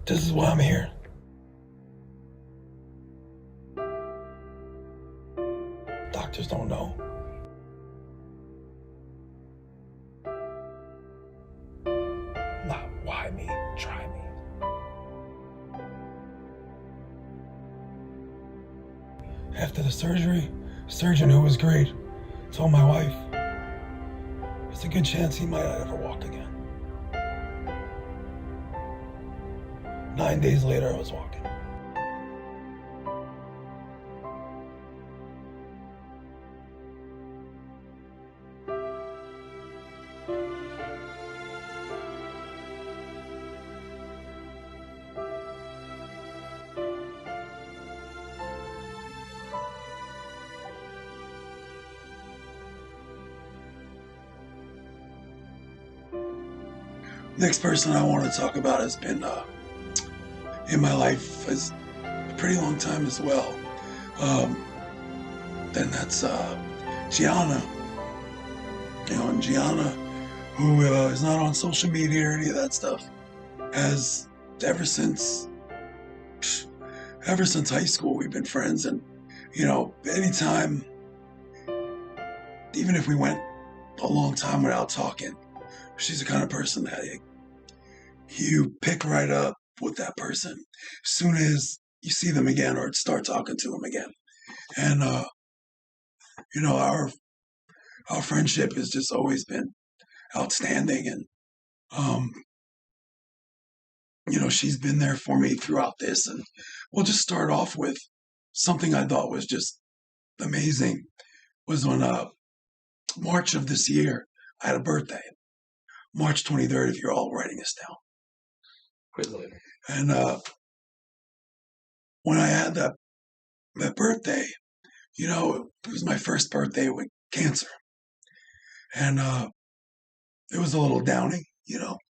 This is why I'm here. Doctors don't know. Not why me, try me. After the surgery, surgeon, who was great, told my wife, there's a good chance he might not ever walk again. 9 days later, I was walking. Next person I want to talk about has been in my life as a pretty long time as well. Then that's Gianna. And Gianna, who is not on social media or any of that stuff, has ever since high school we've been friends, and anytime, even if we went a long time without talking, she's the kind of person that you pick right up with that person as soon as you see them again or start talking to them again. And our friendship has just always been outstanding, and she's been there for me throughout this. And we'll just start off with something I thought was just amazing. Was on March of this year, I had a birthday, March 23rd, if you're all writing this down. Quit later. And when I had that birthday, it was my first birthday with cancer. And it was a little downing,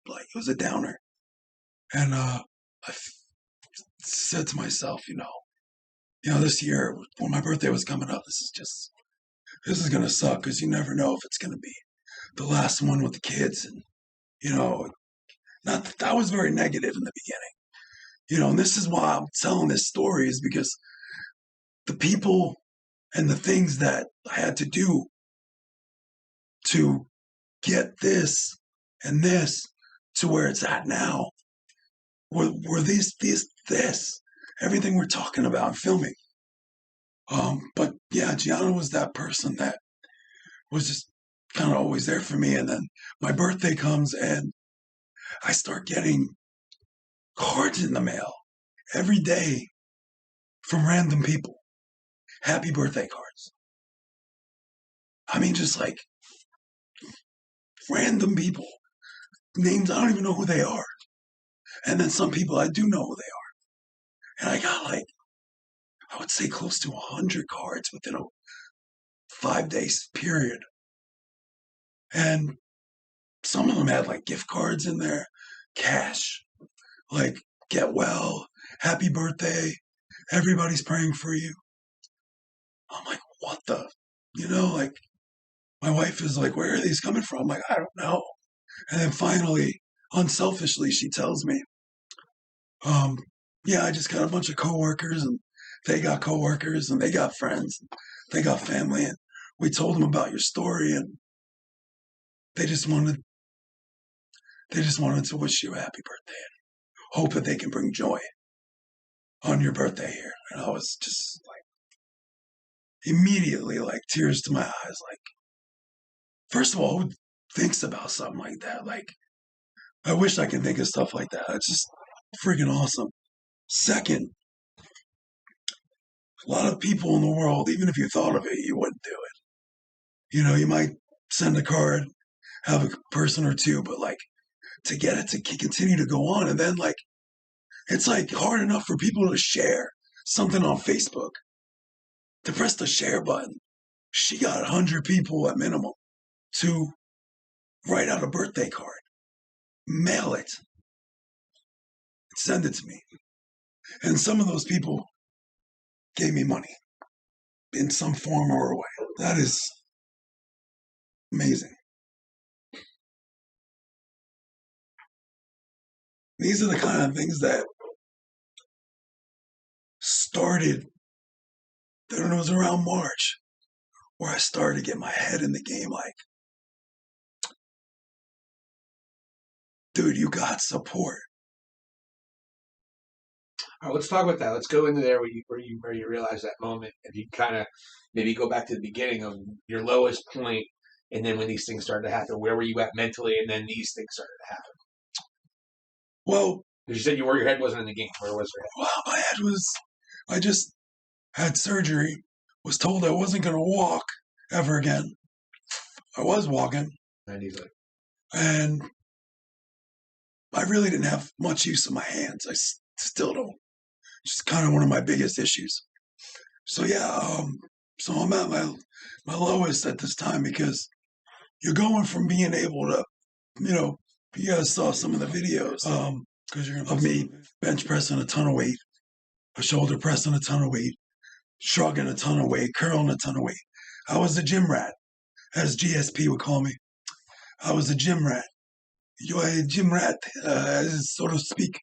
like it was a downer. And said to myself, this year, when my birthday was coming up, this is going to suck, because you never know if it's going to be the last one with the kids. And, not that I was very negative in the beginning, and this is why I'm telling this story, is because the people and the things that I had to do to get this and this to where it's at now were this, everything we're talking about and filming. But yeah, Gianna was that person that was just kind of always there for me. And then my birthday comes and I start getting cards in the mail every day from random people. Happy birthday cards. I mean, just like random people. Names I don't even know who they are. And then some people I do know who they are. And I got I would say close to 100 cards within a 5-day period. And some of them had gift cards in there, cash, get well, happy birthday, everybody's praying for you. I'm like, what the? My wife is like, where are these coming from? I'm like, I don't know. And then finally, unselfishly, she tells me, yeah, I just got a bunch of coworkers, and they got coworkers, and they got friends, and they got family, and we told them about your story, and they just wanted to wish you a happy birthday and hope that they can bring joy on your birthday here. And I was just immediately tears to my eyes. First of all, who thinks about something like that? I wish I could think of stuff like that. It's just freaking awesome. Second, a lot of people in the world, even if you thought of it, you wouldn't do it. You might send a card, have a person or two, but to get it to continue to go on. And then it's hard enough for people to share something on Facebook, to press the share button. She got 100 people at minimum to write out a birthday card, mail it, send it to me. And some of those people gave me money in some form or way. That is amazing. These are the kind of things that started, then it was around March, where I started to get my head in the game like, dude, you got support. All right, let's talk about that. Let's go into there where you realize that moment, and you kind of maybe go back to the beginning of your lowest point, and then when these things started to happen, where were you at mentally, and then these things started to happen. Well, because you said your head wasn't in the game. Where was your head? Well, my head was. I just had surgery. Was told I wasn't going to walk ever again. I was walking, And he's like, and I really didn't have much use of my hands. I still don't. Just kind of one of my biggest issues. So yeah, so I'm at my lowest at this time because you're going from being able to, you guys saw some of the videos of me bench pressing a ton of weight, a shoulder pressing a ton of weight, shrugging a ton of weight, curling a ton of weight. I was a gym rat, as GSP would call me. I was a gym rat. You're a gym rat, so to speak.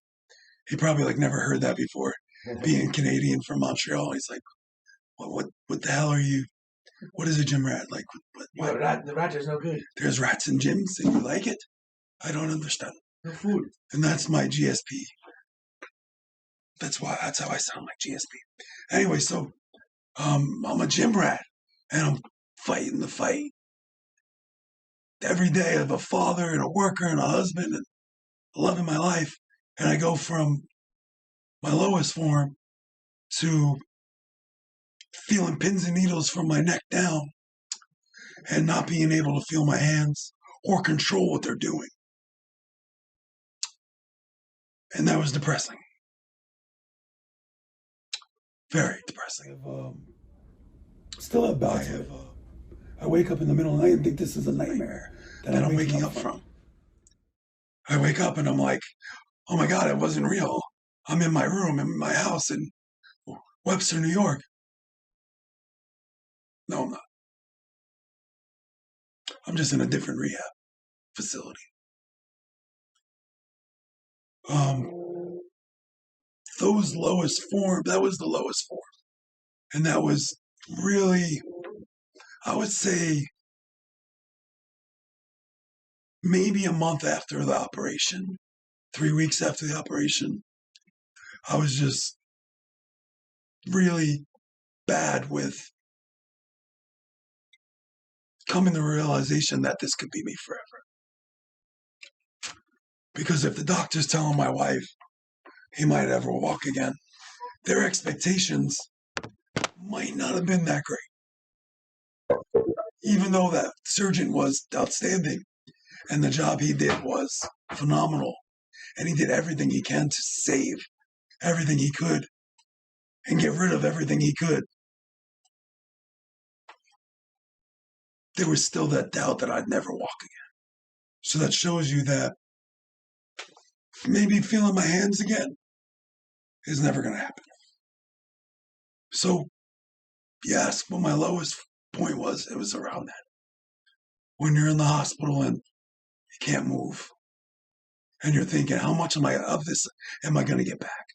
He probably never heard that before. Being Canadian from Montreal, he's like, what the hell are you? What is a gym rat? The rat is no good. There's rats in gyms and you like it? I don't understand. No food. And that's my GSP. That's how I sound like GSP. Anyway, so I'm a gym rat and I'm fighting the fight every day of a father and a worker and a husband and loving my life. And I go from my lowest form to feeling pins and needles from my neck down and not being able to feel my hands or control what they're doing. And that was depressing. Very depressing. Still have bouts. I wake up in the middle of the night and think this is a nightmare that I'm waking up from. I wake up and I'm like, oh my God, it wasn't real. I'm in my room, in my house in Webster, New York. No, I'm not. I'm just in a different rehab facility. Those lowest form, that was the lowest form. And that was really, I would say, maybe a month after the operation, 3 weeks after the operation, I was just really bad with coming to the realization that this could be me forever. Because if the doctor's telling my wife he might ever walk again, their expectations might not have been that great. Even though that surgeon was outstanding and the job he did was phenomenal and he did everything he can to save everything he could and get rid of everything he could, there was still that doubt that I'd never walk again. So that shows you that maybe feeling my hands again is never going to happen. So, yes, what my lowest point was, it was around that. When you're in the hospital and you can't move, and you're thinking, how much of this am I going to get back?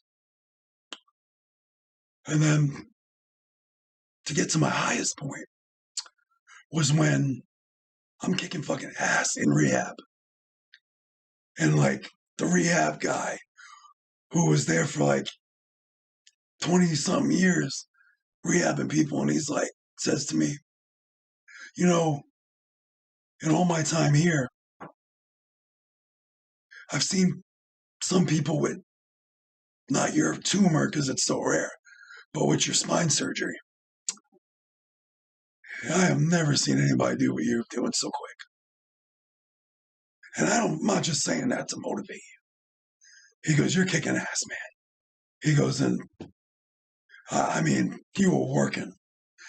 And then to get to my highest point was when I'm kicking fucking ass in rehab. And the rehab guy who was there for 20-something years rehabbing people, and he's says to me, in all my time here, I've seen some people with not your tumor because it's so rare, but with your spine surgery. I have never seen anybody do what you're doing so quick. And I'm not just saying that to motivate you. He goes, you're kicking ass, man. He goes, and you were working.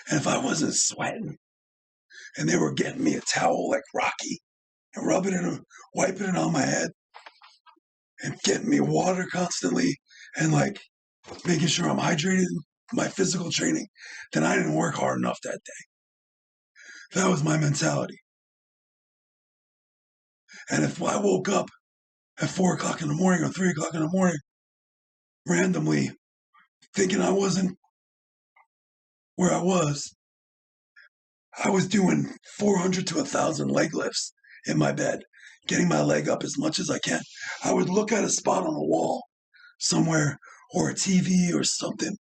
And if I wasn't sweating and they were getting me a towel like Rocky and wiping it on my head and getting me water constantly and making sure I'm hydrated in my physical training, then I didn't work hard enough that day. That was my mentality. And if I woke up at 4 o'clock in the morning or 3 o'clock in the morning, randomly thinking I wasn't where I was doing 400 to 1,000 leg lifts in my bed, getting my leg up as much as I can. I would look at a spot on the wall somewhere or a TV or something,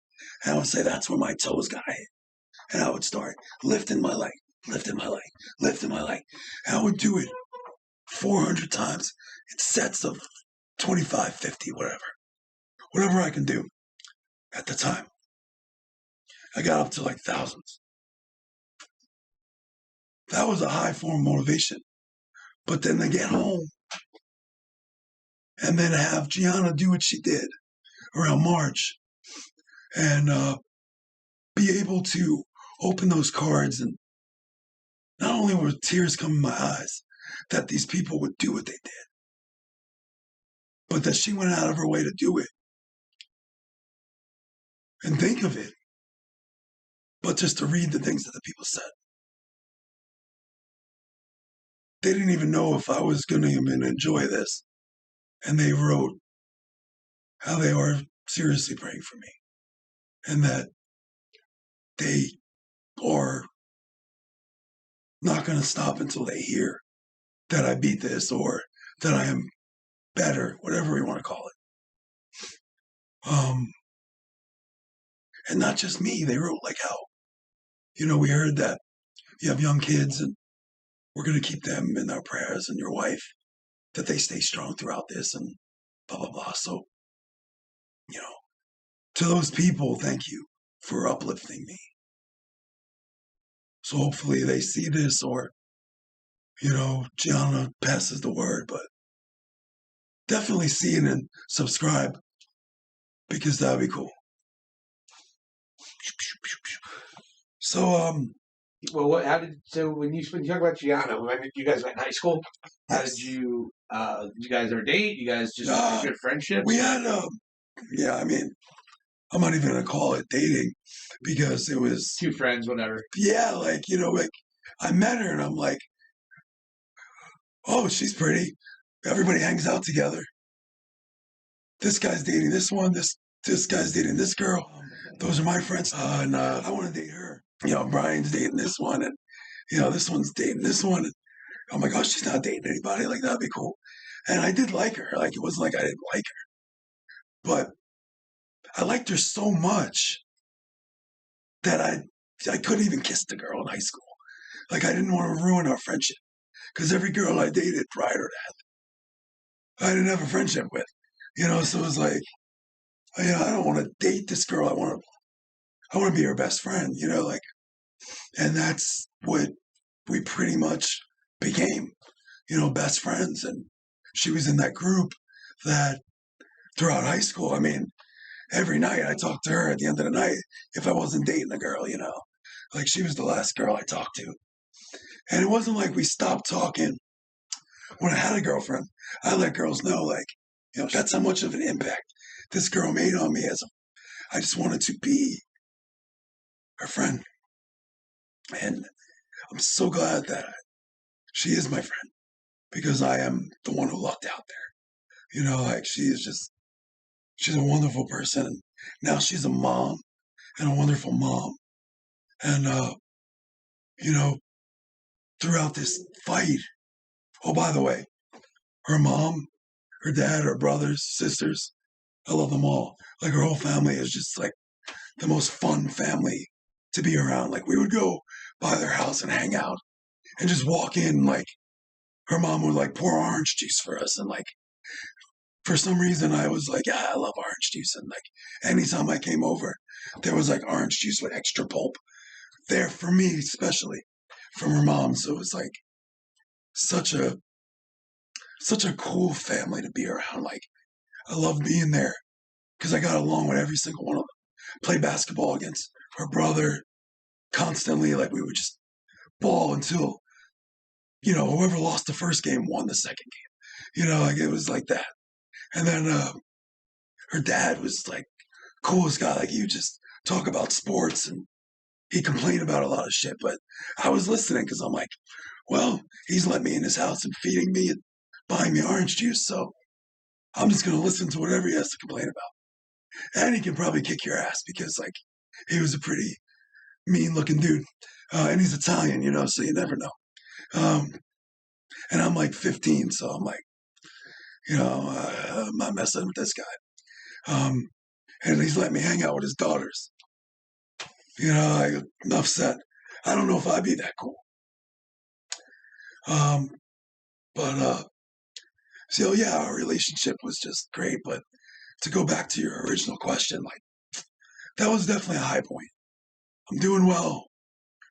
and I would say, that's where my toes got hit. And I would start lifting my leg, lifting my leg, lifting my leg. And I would do it 400 times in sets of 25, 50, whatever I can do at the time. I got up to like thousands. That was a high form motivation. But then to get home and then have Gianna do what she did around March and be able to open those cards, and not only were tears coming in my eyes that these people would do what they did, but that she went out of her way to do it and think of it, but just to read the things that the people said. They didn't even know if I was going to even enjoy this. And they wrote how they are seriously praying for me and that they are not going to stop until they hear that I beat this or that I am better, whatever we want to call it. And not just me, they wrote like how, we heard that you have young kids and we're going to keep them in our prayers, and your wife, that they stay strong throughout this and blah, blah, blah. So, to those people, thank you for uplifting me. So hopefully they see this, or, Gianna passes the word, but definitely see it and subscribe, because that'd be cool. So, well, when you talk about Gianna, when you guys met in high school, how did you guys ever date? You guys just good friendship? We had, I'm not even going to call it dating, because it was two friends, whatever. Yeah, I met her and I'm like, oh, she's pretty. Everybody hangs out together. This guy's dating this one. This guy's dating this girl. Those are my friends. And I want to date her. Brian's dating this one, and this one's dating this one. And I'm like, oh, she's not dating anybody. Like, that'd be cool. And I did like her. Like, it wasn't like I didn't like her, but I liked her so much that I couldn't even kiss the girl in high school. Like, I didn't want to ruin our friendship, because every girl I dated prior to that, I didn't have a friendship with. So it was like, I don't want to date this girl. I want to be her best friend. And that's what we pretty much became. Best friends. And she was in that group that throughout high school, every night I talked to her at the end of the night if I wasn't dating a girl. Like, she was the last girl I talked to. And it wasn't like we stopped talking when I had a girlfriend. I let girls know, like, that's how much of an impact this girl made on me. I just wanted to be her friend. And I'm so glad that she is my friend, because I am the one who lucked out there. She's a wonderful person. Now she's a mom, and a wonderful mom. And, throughout this fight, oh, by the way, her mom, her dad, her brothers, sisters, I love them all. Like, her whole family is just like the most fun family to be around. Like, we would go by their house and hang out and just walk in. Like, her mom would like pour orange juice for us. And like, for some reason I was like, yeah, I love orange juice. And like, anytime I came over, there was like orange juice with extra pulp there for me, especially from her mom. So it was like such a cool family to be around. Like, I love being there because I got along with every single one of them. Play basketball against her brother constantly. Like, we would just ball until, whoever lost the first game won the second game. Like, it was like that. And then her dad was like coolest guy. Like, he would just talk about sports and he complained about a lot of shit. But I was listening because I'm like, well, he's let me in his house and feeding me and buying me orange juice. So I'm just going to listen to whatever he has to complain about. And he can probably kick your ass because, like, he was a pretty mean-looking dude. And he's Italian, so you never know. And I'm like 15, so I'm like, I'm not messing with this guy. And he's letting me hang out with his daughters. Enough said. I don't know if I'd be that cool. But so yeah, our relationship was just great. But to go back to your original question, like, that was definitely a high point. I'm doing well.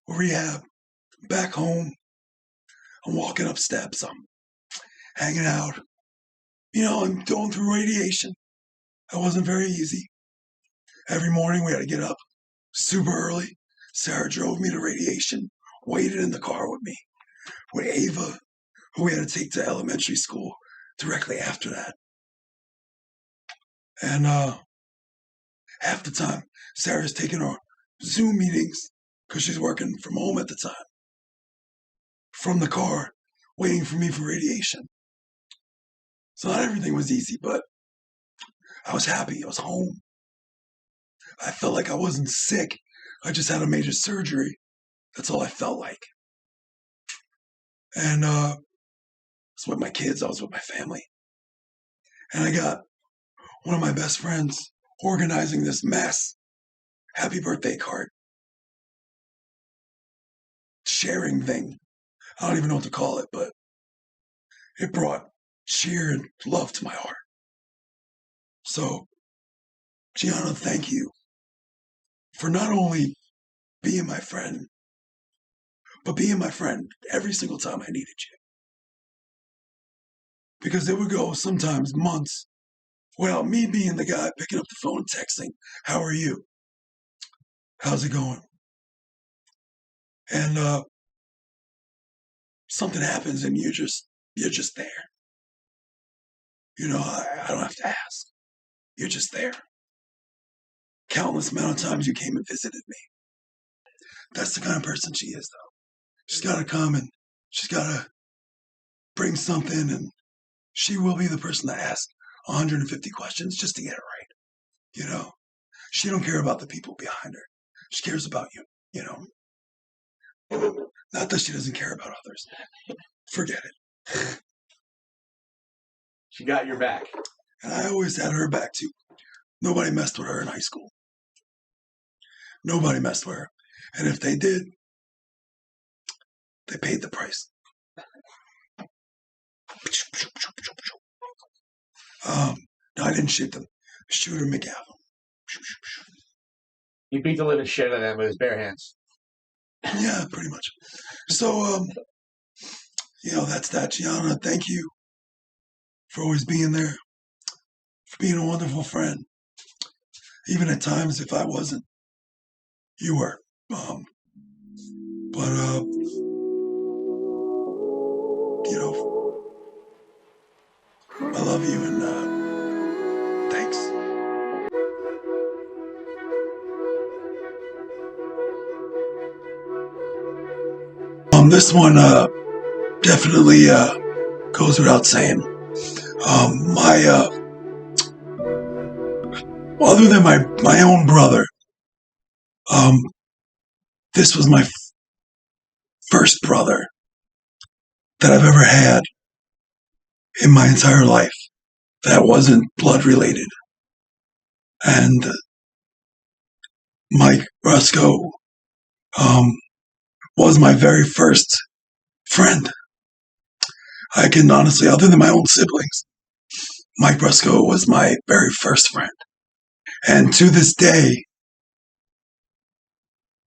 Rehab, back home. I'm walking up steps. I'm hanging out. I'm going through radiation. That wasn't very easy. Every morning we had to get up super early. Sarah drove me to radiation, waited in the car with me, with Ava, who we had to take to elementary school directly after that. And half the time, Sarah's taking our Zoom meetings because she's working from home at the time, from the car, waiting for me for radiation. So not everything was easy, but I was happy. I was home. I felt like I wasn't sick. I just had a major surgery. That's all I felt like. And I was with my kids. I was with my family. And I got one of my best friends organizing this mass happy birthday card sharing thing. I don't even know what to call it, but it brought cheer and love to my heart. So, Gianna, thank you for not only being my friend, but being my friend every single time I needed you. Because there would go sometimes months without me being the guy picking up the phone and texting, "How are you? How's it going?" And something happens and you're just there. I don't have to ask. You're just there. Countless amount of times you came and visited me. That's the kind of person she is, though. She's got to come and she's got to bring something, and she will be the person to ask 150 questions just to get it right. She don't care about the people behind her. She cares about you. Not that she doesn't care about others. Forget it. She got your back. And I always had her back, too. Nobody messed with her in high school. Nobody messed with her. And if they did, they paid the price. No, I didn't shoot them. Shooter McGavin. He beat the living shit out of them with his bare hands. Yeah, pretty much. So, that's that. Gianna, thank you for always being there, for being a wonderful friend. Even at times, if I wasn't, you were. But I love you, and thanks. This one definitely goes without saying. Other than my own brother, this was my first brother that I've ever had in my entire life that wasn't blood related. And Mike Brusco was my very first friend. I can honestly, other than my own siblings, Mike Brusco was my very first friend. And to this day,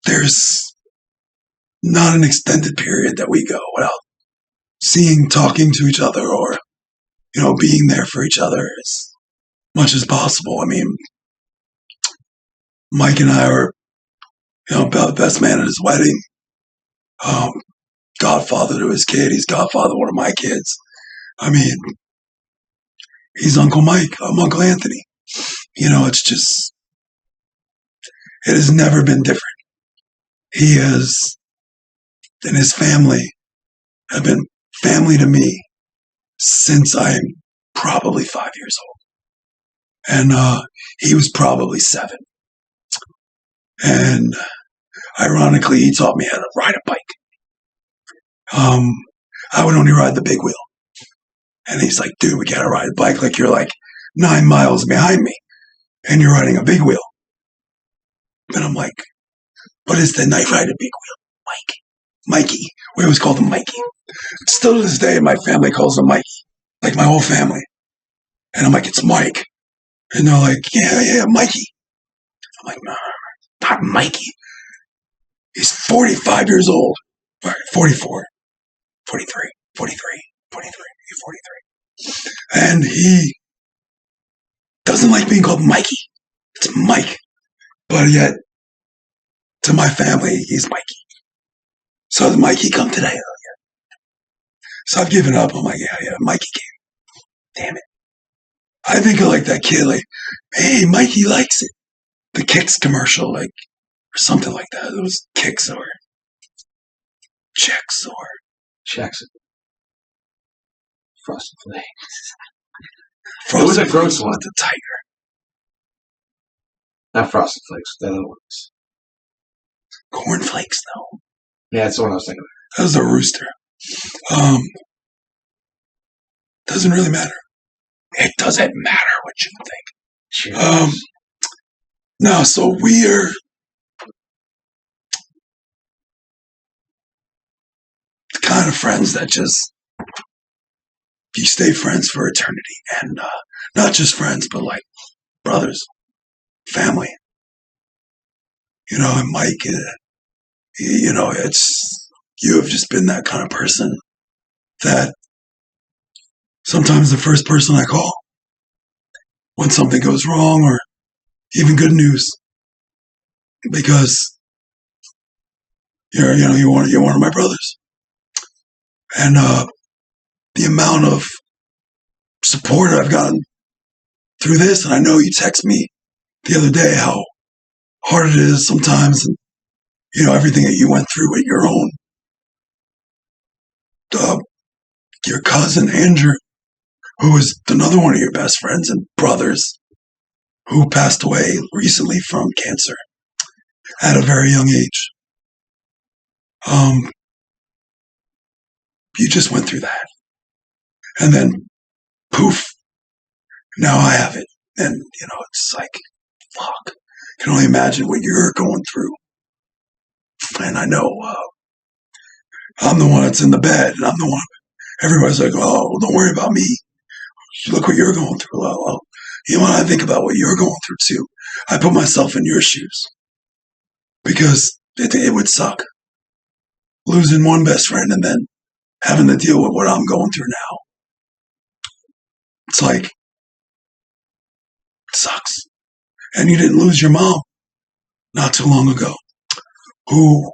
there's not an extended period that we go without talking to each other, or, being there for each other as much as possible. I mean, Mike and I are, best man at his wedding, godfather to his kid. He's godfather to one of my kids. I mean, he's Uncle Mike. I'm Uncle Anthony. It's just, it has never been different. He has, and his family have been family to me since I'm probably 5 years old. and he was probably 7. And ironically, he taught me how to ride a bike. I would only ride the big wheel. And he's like, dude, we gotta ride a bike. Like, you're like 9 miles behind me and you're riding a big wheel. And I'm like, but it's the night ride a big wheel. Mikey. We always called him Mikey. Still to this day, my family calls him Mikey. Like, my whole family. And I'm like, it's Mike. And they're like, yeah, Mikey. I'm like, no, not Mikey. He's 45 years old. 44, 43, 43, 43, 43. And he doesn't like being called Mikey. It's Mike. But yet, to my family, he's Mikey. So did Mikey come today? Oh, yeah. So I've given up. I'm like, yeah, Mikey came. Damn it. I think of like that kid, like, hey, Mikey likes it. The Kicks commercial, like, or something like that. It was Kicks or Checks or Checks. Frosted Flakes. Frosted It was a gross one. With the tiger. Not Frosted Flakes. The other ones. Cornflakes, though. Yeah, that's the one I was thinking of. That was a rooster. Doesn't really matter. It doesn't matter what you think. Cheers. No, so we're the kind of friends that just, you stay friends for eternity. And not just friends, but like brothers, family. You know, and Mike, you know, you have just been that kind of person that sometimes the first person I call when something goes wrong or even good news, because you're one of my brothers, and the amount of support I've gotten through this, and I know you text me the other day how hard it is sometimes, and you know everything that you went through with your own, your cousin Andrew, who is another one of your best friends and brothers, who passed away recently from cancer at a very young age. You just went through that. And then, poof, now I have it. And, you know, it's like, fuck. I can only imagine what you're going through. And I know I'm the one that's in the bed, and I'm the one, everybody's like, oh, don't worry about me. Look what you're going through. Well, you know what? I think about what you're going through, too. I put myself in your shoes. Because it would suck. Losing one best friend and then having to deal with what I'm going through now. It's like, it sucks. And you didn't lose your mom not too long ago, who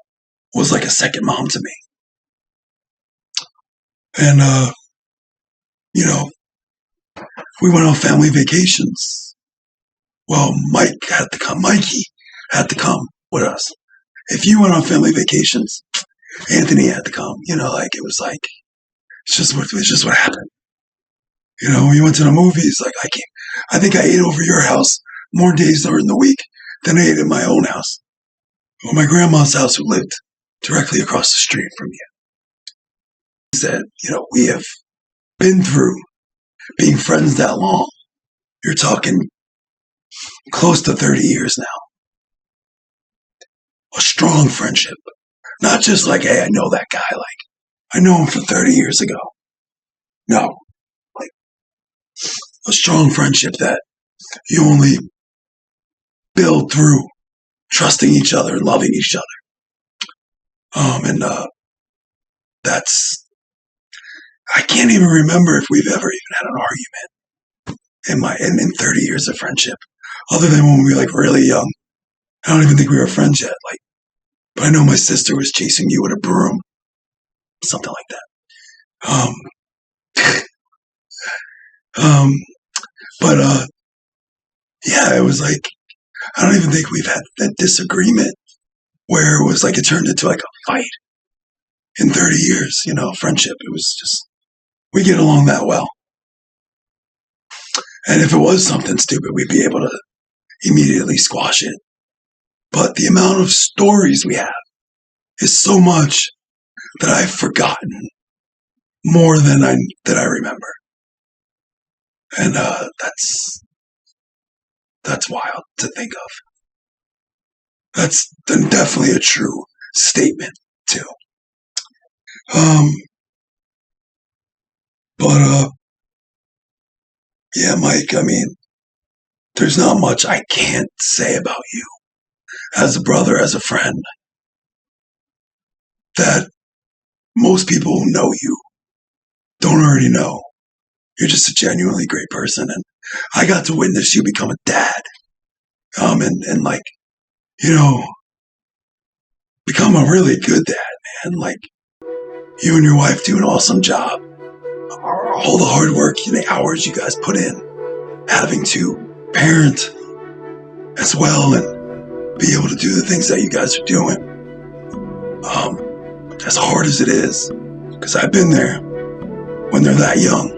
was like a second mom to me. And, you know, we went on family vacations. Well, Mikey had to come with us. If you went on family vacations, Anthony had to come. You know, like, it was like, it's just what happened. You know, we went to the movies, like, I think I ate over your house more days during the week than I ate at my own house. Or my grandma's house, who lived directly across the street from you. That, you know, we have been through being friends that long. You're talking close to 30 years now. A strong friendship. Not just like, hey, I know that guy, like, I know him for 30 years ago. No. Like, a strong friendship that you only build through trusting each other and loving each other. And that's, I can't even remember if we've ever even had an argument in 30 years of friendship, other than when we were like really young. I don't even think we were friends yet. Like, but I know my sister was chasing you with a broom, something like that. But yeah, it was like, I don't even think we've had that disagreement where it was like it turned into like a fight in 30 years, you know, friendship. It was just, we get along that well. And if it was something stupid, we'd be able to immediately squash it. But the amount of stories we have is so much that I've forgotten more than I remember. And that's wild to think of. That's definitely a true statement too. But yeah, Mike, I mean, there's not much I can't say about you as a brother, as a friend, that most people who know you don't already know. You're just a genuinely great person, and I got to witness you become a dad. And like, you know, become a really good dad, man. Like, you and your wife do an awesome job. All the hard work and the hours you guys put in, having to parent as well and be able to do the things that you guys are doing. As hard as it is, because I've been there when they're that young.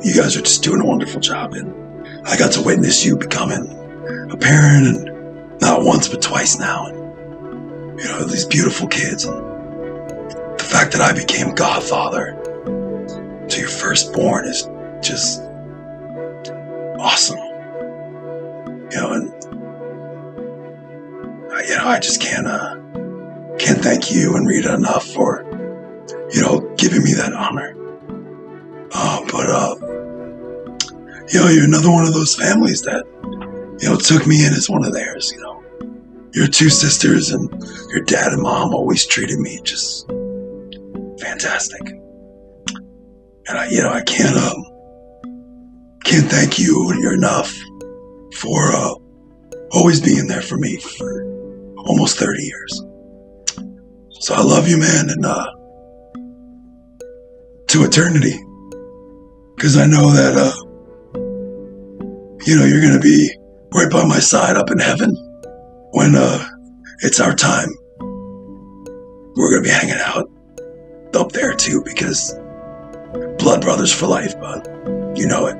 You guys are just doing a wonderful job, and I got to witness you becoming a parent, and not once but twice now. And, you know, these beautiful kids, and the fact that I became godfather to your firstborn is just awesome. You know, and I just can't thank you and Rita enough for, giving me that honor. But you're another one of those families that, took me in as one of theirs. Your two sisters and your dad and mom always treated me just fantastic. And I can't thank you enough for always being there for me for almost 30 years. So I love you, man, and to eternity. Because I know that, you're going to be right by my side up in heaven when it's our time. We're going to be hanging out up there too, because blood brothers for life, bud. You know it.